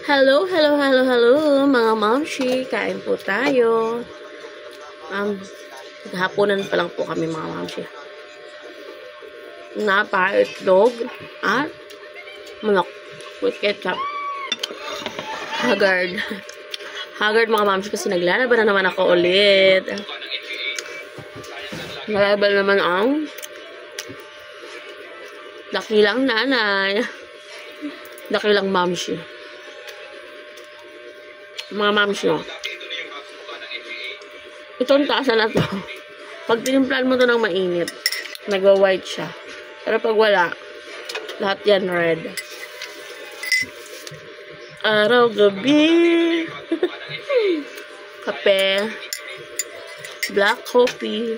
Hello, hello, hello, hello, mga mamshi. Kain po tayo. Hapunan pa lang po kami, mga mamshi. Itlog at manok with ketchup. Haggard. Haggard, mga mamshi, kasi naglalaban na naman ako ulit. Naglalaban naman ang dakilang nanay. Dakilang mamshi. Mga mamshi, no? Itong tasa na to, pag tinimplan mo to ng mainit, nagwa-white siya. Pero pag wala, lahat yan red. Araw, gabi, kape, black coffee,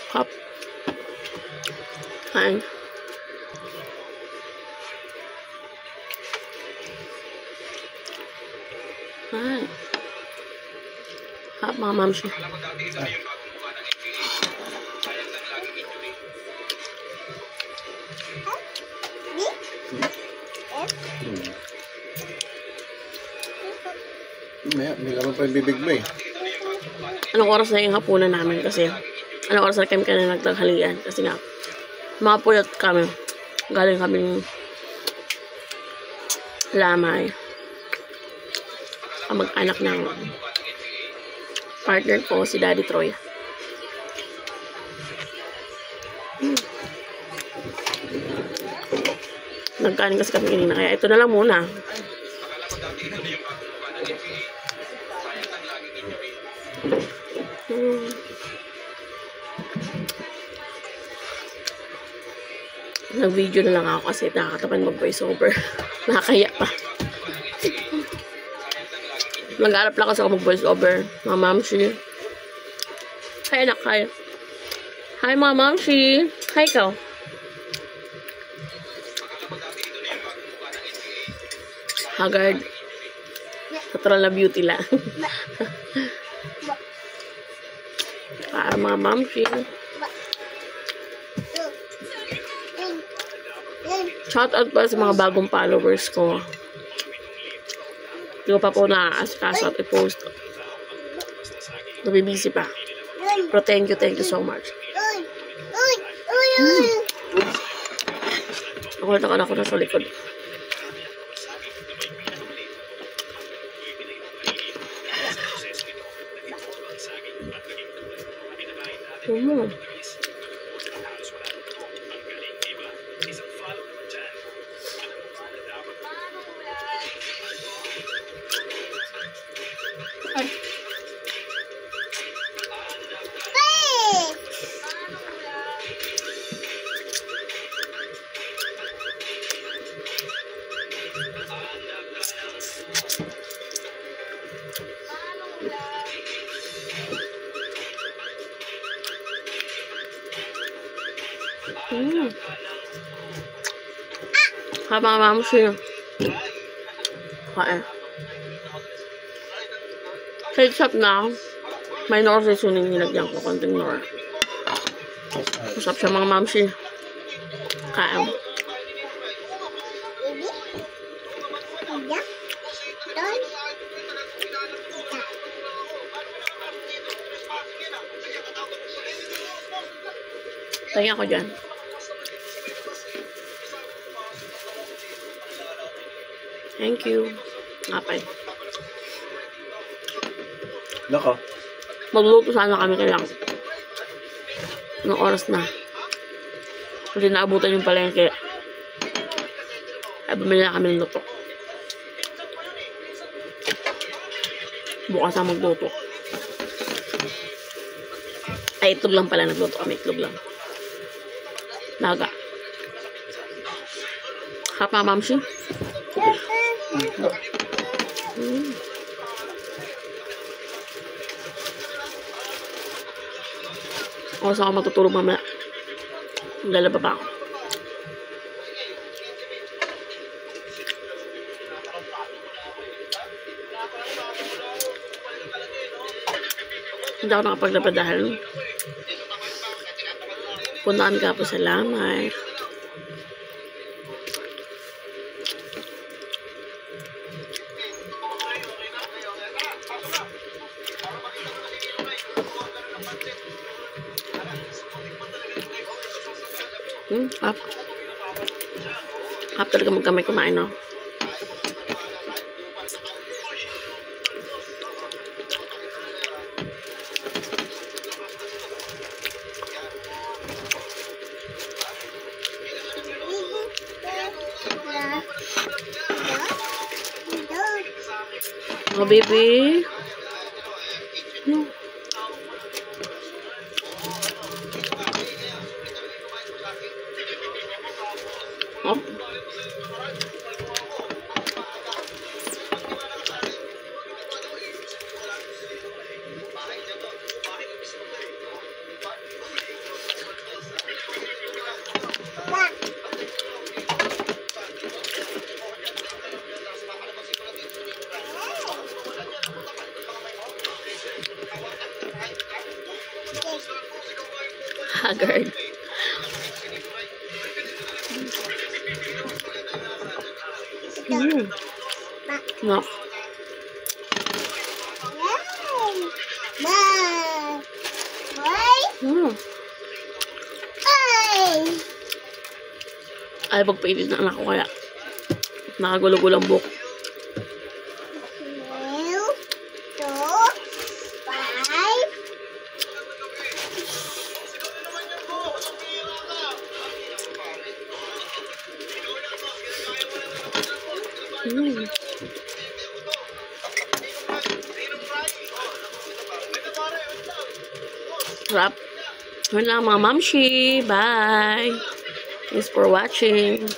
cup. Kain. Kain. Cup, mga mamsi. Hindi naman pa yung bibig mo eh. Anong oras na yung hapunan namin kasi anong oras na kami kanina nagtaghalian kasi nga mga puyot kami, galing kaming Lamay, ang mag-anak ng partner ko, si Daddy Troy. Nagkain kasi kami kanina, kaya ito na lang muna. Nag-video na lang ako kasi nakakatapan mag-voice over. Nakakaya pa. Nag-arap lang kasi ako mag-voice over. Mga mamshi. Hi, anak. Hi. Hi, mga mamshi. Hi, ikaw. Haggard. Natural na beauty lang. Para mga mamshi. Shout out pa sa mga bagong followers ko. Hindi ko pa po na-ask-ask at i-post. Nabibisi pa. Pero thank you so much. Nakulit ako na sa likod. Habang mamsi. Kain. Ketchup na. May nor seasoning nilagyan ko. Konting nor. Masarap siya, mga mamsi. Kain. Tingnan ko dyan. Thank you. Apay. Nako. Magluto sana kami kaya anong oras na. Kasi naabutan yung palengke. Kaya bumili na kami ng luto. Bukas na magluto. Ay, itlog lang pala nagluto kami. Itlog lang. Daga. Hapa, mamsi. O, saan ako matutulog mamaya? Lalaba pa ako. Hindi ako nakapaglaba dahil punaan ka po sa lamay. Up. Up talaga magkamay kumain, no? Oh, baby. No. Oh. Haggard. No. Ay, pagpailit na anak ko kaya nakagulo-gulo ang buhok. Wrap. Yun lang mga mamshi. Bye. Thanks for watching.